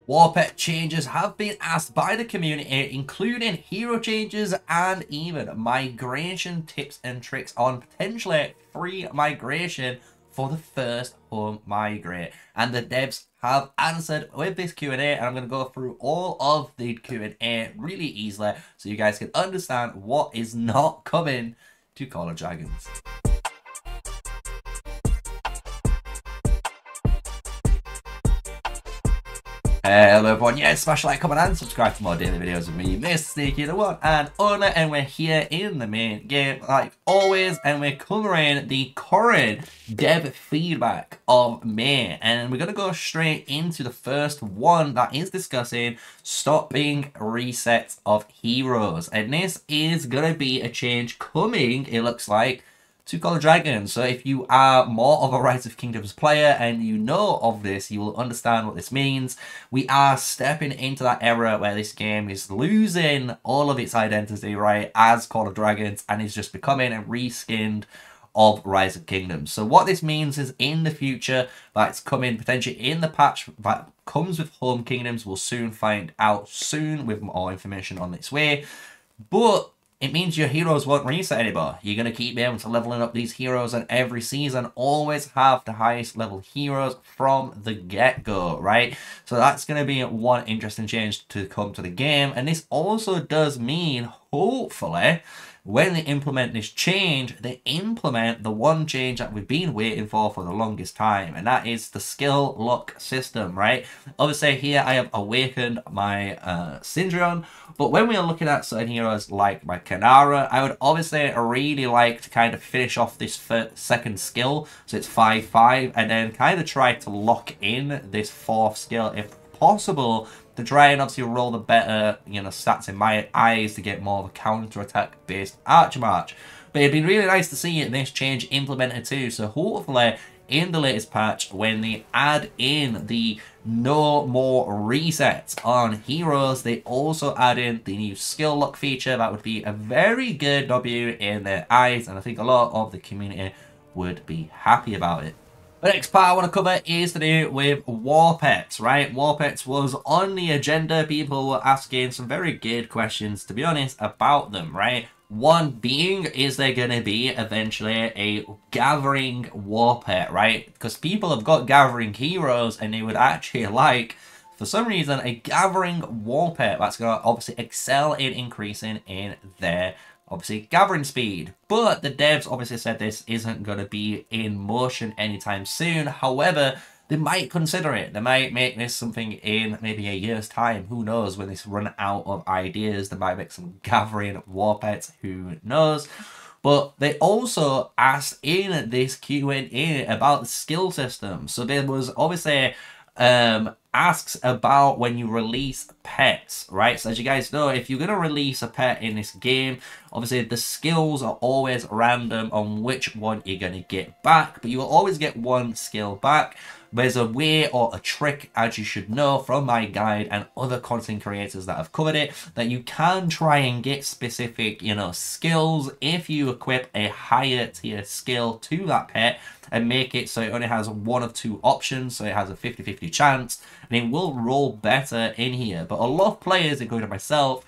War pet changes have been asked by the community, including hero changes and even migration tips and tricks on potentially free migration for the first home migrate. And the devs have answered with this Q&A, and I'm going to go through all of the Q&A really easily so you guys can understand what is not coming to Call of Dragons. Hello everyone, yeah, smash like, comment and subscribe for more daily videos with me, MrSneakyy, the one and only, and we're here in the main game like always, and we're covering the current dev feedback of May, and we're going to go straight into the first one that is discussing stopping resets of heroes, and this is going to be a change coming, it looks like, to Call of Dragons. So if you are more of a Rise of Kingdoms player and you know of this, you will understand what this means. We are stepping into that era where this game is losing all of its identity, right, as Call of Dragons, and is just becoming a reskinned of Rise of Kingdoms. So what this means is in the future, that's coming potentially in the patch that comes with Home Kingdoms, we'll soon find out soon with more information on its way. But it means your heroes won't reset anymore. You're going to keep able to leveling up these heroes, and every season always have the highest level heroes from the get-go, right? So that's going to be one interesting change to come to the game. And this also does mean, hopefully, when they implement this change, they implement the one change that we've been waiting for the longest time, and that is the skill lock system, right? Obviously here I have awakened my Syndreon, but when we are looking at certain heroes like my Kanara, I would obviously really like to kind of finish off this second skill, so it's 5-5, and then kind of try to lock in this fourth skill if possible, to try and obviously roll the better, you know, stats in my eyes to get more of a counter-attack based Archmarch. But it'd be really nice to see this change implemented too, so hopefully in the latest patch, when they add in the no more resets on heroes, they also add in the new skill lock feature. That would be a very good W in their eyes, and I think a lot of the community would be happy about it. The next part I want to cover is to do with War Pets, right? War Pets was on the agenda. People were asking some very good questions, to be honest, about them, right? One being, is there going to be eventually a gathering War Pet, right? Because people have got gathering heroes and they would actually like, for some reason, a gathering War Pet that's going to obviously excel in increasing in their obviously gathering speed. But the devs obviously said this isn't going to be in motion anytime soon. However, they might consider it. They might make this something in maybe a year's time. Who knows? When this run out of ideas, they might make some gathering war pets. Who knows? But they also asked in this Q&A about the skill system. So there was obviously asks about when you release pets, right? So as you guys know, if you're going to release a pet in this game, obviously the skills are always random on which one you're going to get back, but you will always get one skill back. There's a way or a trick, as you should know from my guide and other content creators that have covered it, that you can try and get specific, you know, skills if you equip a higher tier skill to that pet and make it so it only has one of two options, so it has a 50-50 chance, and it will roll better in here. But a lot of players, including myself,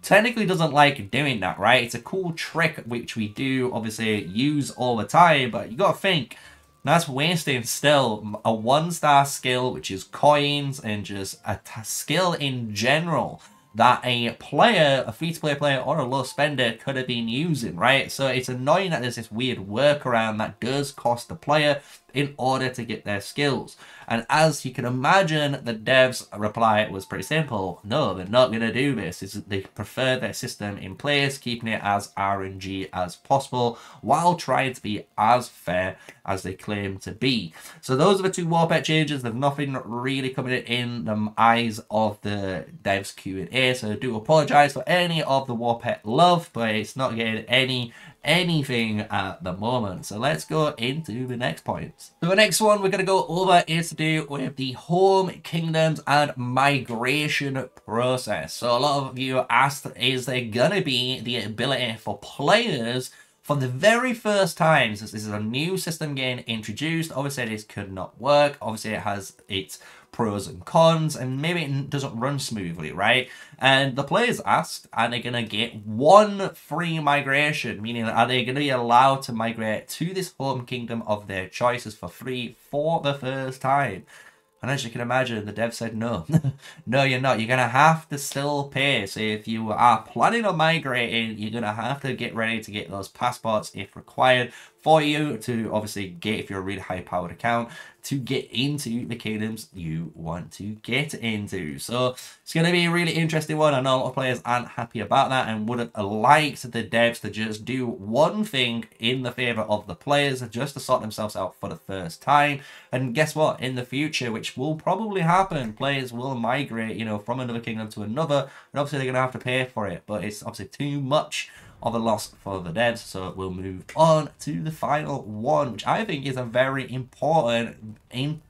technically doesn't like doing that, right? It's a cool trick which we do obviously use all the time, but you gotta think, that's wasting still a 1-star skill, which is coins, and just a skill in general that a player, a free-to-play player or a low spender could have been using, right? So it's annoying that there's this weird workaround that does cost the player in order to get their skills. And as you can imagine, the devs' reply was pretty simple. No, they're not going to do this. They prefer their system in place, keeping it as RNG as possible, while trying to be as fair as they claim to be. So those are the two war pet changes. There's nothing really coming in the eyes of the devs Q&A, so I do apologize for any of the war pet love, but it's not getting anything at the moment. So let's go into the next points. So the next one we're going to go over is to do with the home kingdoms and migration process. So a lot of you asked, is there going to be the ability for players for the very first time, since this is a new system getting introduced? Obviously this could not work. Obviously it has its pros and cons, and maybe it doesn't run smoothly, right? And the players asked, are they going to get one free migration? Meaning, are they going to be allowed to migrate to this home kingdom of their choices for free for the first time? And as you can imagine, the dev said no. No, you're not. You're going to have to still pay. So if you are planning on migrating, you're going to have to get ready to get those passports if required for you to obviously get, if you're a really high powered account, to get into the kingdoms you want to get into. So it's going to be a really interesting one. I know a lot of players aren't happy about that and would have liked the devs to just do one thing in the favor of the players just to sort themselves out for the first time. And guess what? In the future, which will probably happen, players will migrate, you know, from another kingdom to another, and obviously they're going to have to pay for it, but it's obviously too much of a loss for the devs, so we'll move on to the final one, which I think is a very important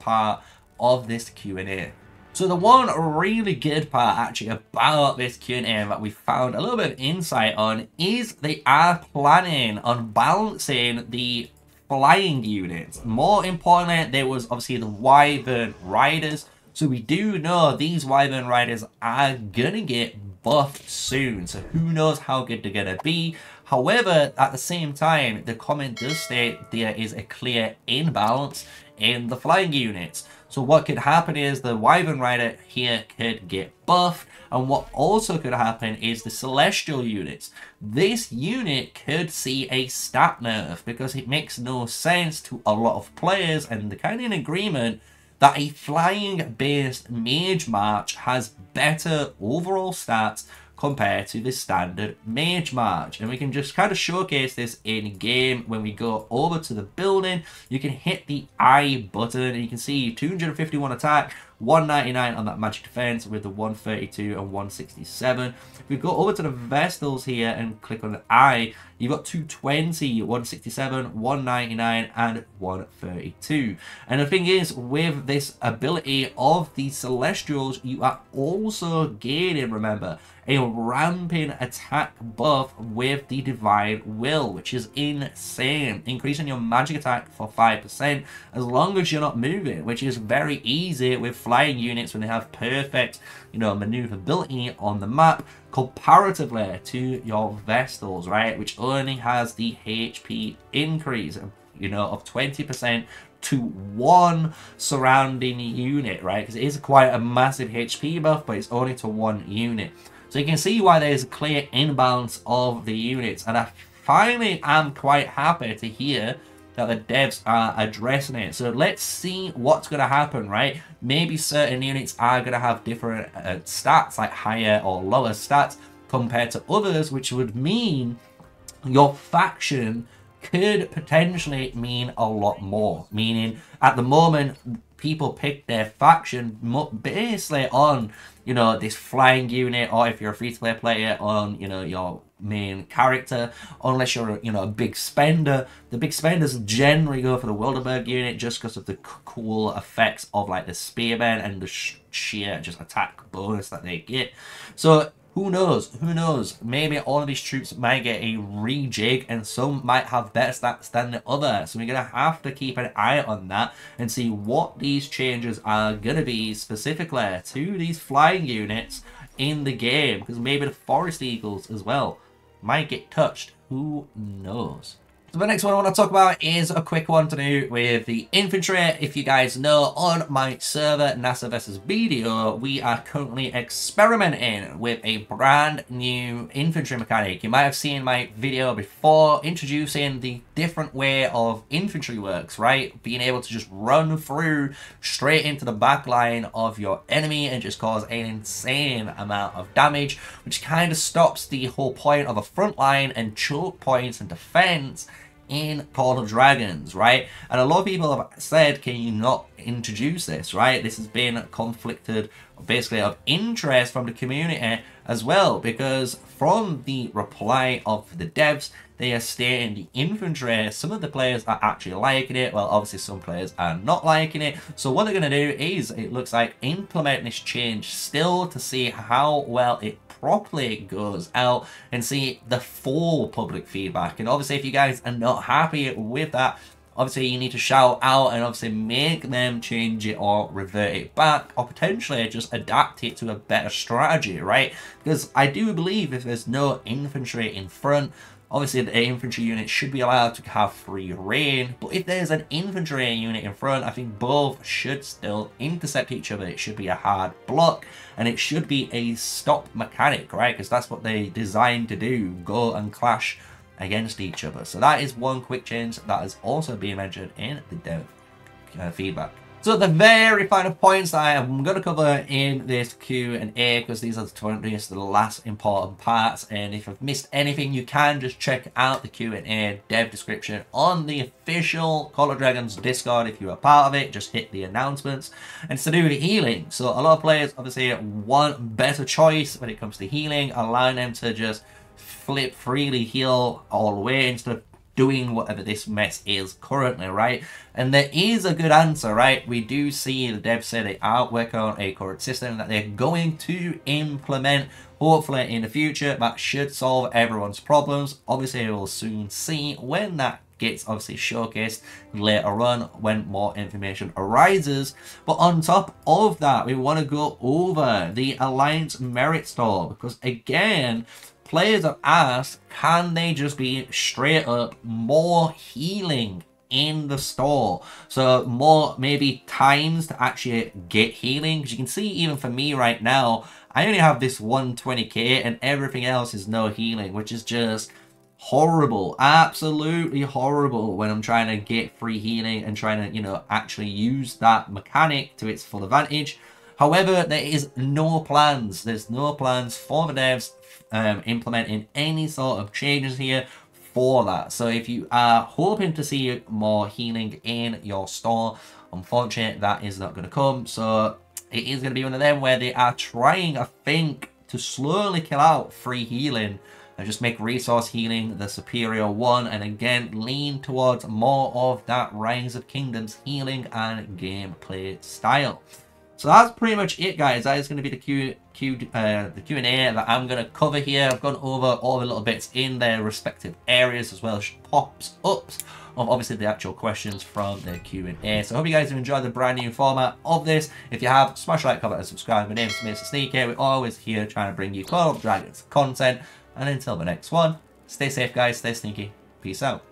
part of this Q&A. So the one really good part actually about this Q&A that we found a little bit of insight on is they are planning on balancing the flying units. More importantly, there was obviously the Wyvern Riders. So we do know these Wyvern Riders are gonna get buffed soon, so who knows how good they're gonna be. However, at the same time, the comment does state there is a clear imbalance in the flying units. So what could happen is the Wyvern Rider here could get buffed, and what also could happen is the Celestial units. This unit could see a stat nerf because it makes no sense to a lot of players, and they're kind of in agreement that a flying-based Mage March has better overall stats compared to the standard Mage March. And we can just kind of showcase this in game. When we go over to the building, you can hit the I button and you can see 251 attack, 199 on that magic defense with the 132 and 167. If we go over to the Vestals here and click on the I, you've got 220, 167, 199 and 132. And the thing is, with this ability of the Celestials, you are also gaining, remember, a ramping attack buff with the Divine Will, which is insane. Increasing your magic attack for 5% as long as you're not moving, which is very easy with flying units when they have perfect, you know, maneuverability on the map comparatively to your Vestals, right, which only has the HP increase, you know, of 20% to one surrounding unit, right, because it is quite a massive HP buff, but it's only to one unit. So you can see why there's a clear imbalance of the units, and I finally am quite happy to hear that the devs are addressing it. So let's see what's going to happen, right? Maybe certain units are going to have different stats, like higher or lower stats compared to others, which would mean your faction could potentially mean a lot more. Meaning, at the moment, people pick their faction basically on, you know, this flying unit, or if you're a free-to-play player, on, you know, your main character, unless you're, you know, a big spender. The big spenders generally go for the Wilderburg unit just because of the cool effects of like the spearmen and the sheer just attack bonus that they get. So who knows? Who knows? Maybe all of these troops might get a rejig and some might have better stats than the other. So we're going to have to keep an eye on that and see what these changes are going to be specifically to these flying units in the game. Because maybe the Forest Eagles as well might get touched. Who knows? So the next one I want to talk about is a quick one to do with the infantry. If you guys know, on my server, NASA vs. BDO, we are currently experimenting with a brand new infantry mechanic. You might have seen my video before introducing the different way of infantry works, right? Being able to just run through straight into the back line of your enemy and just cause an insane amount of damage, which kind of stops the whole point of a front line and choke points and defense in Call of Dragons, right? And a lot of people have said, can you not introduce this, right? This has been conflicted, basically, of interest from the community as well, because from the reply of the devs, they are stating the infantry, some of the players are actually liking it, well, obviously some players are not liking it. So what they're going to do is, it looks like, implement this change still to see how well it properly goes out and see the full public feedback. And obviously if you guys are not happy with that, obviously you need to shout out and obviously make them change it or revert it back, or potentially just adapt it to a better strategy, right? Because I do believe if there's no infantry in front, obviously the infantry unit should be allowed to have free reign, but if there's an infantry unit in front, I think both should still intercept each other. It should be a hard block, and it should be a stop mechanic, right? Because that's what they designed to do, go and clash against each other. So that is one quick change that has also been mentioned in the dev feedback. So the very final points that I am going to cover in this Q&A, because these are the last important parts, and if I've missed anything, you can just check out the Q&A dev description on the official Call of Dragons Discord. If you are part of it, just hit the announcements. And it's to do with healing. So a lot of players obviously want better choice when it comes to healing, allowing them to just flip freely heal all the way instead of doing whatever this mess is currently, right? And there is a good answer, right? We do see the devs say they are working on a current system that they're going to implement, hopefully in the future, that should solve everyone's problems. Obviously we'll soon see when that gets obviously showcased later on when more information arises. But on top of that, we want to go over the Alliance Merit Store, because again, players have asked, can they just be straight up more healing in the store? So more maybe times to actually get healing. Because you can see even for me right now, I only have this 120k and everything else is no healing, which is just horrible, absolutely horrible when I'm trying to get free healing and trying to, you know, actually use that mechanic to its full advantage. However, there is no plans. There's no plans for the devs implementing any sort of changes here for that. So if you are hoping to see more healing in your store, unfortunately that is not going to come. So it is going to be one of them where they are trying, I think, to slowly kill out free healing and just make resource healing the superior one, and again lean towards more of that Rise of Kingdoms healing and gameplay style. So that's pretty much it, guys. That is going to be the Q&A that I'm going to cover here. I've gone over all the little bits in their respective areas, as well as pops-ups of obviously the actual questions from the Q&A. So I hope you guys have enjoyed the brand new format of this. If you have, smash like, comment, and subscribe. My name is MrSneakyy. We're always here trying to bring you Call of Dragons content. And until the next one, stay safe, guys. Stay sneaky. Peace out.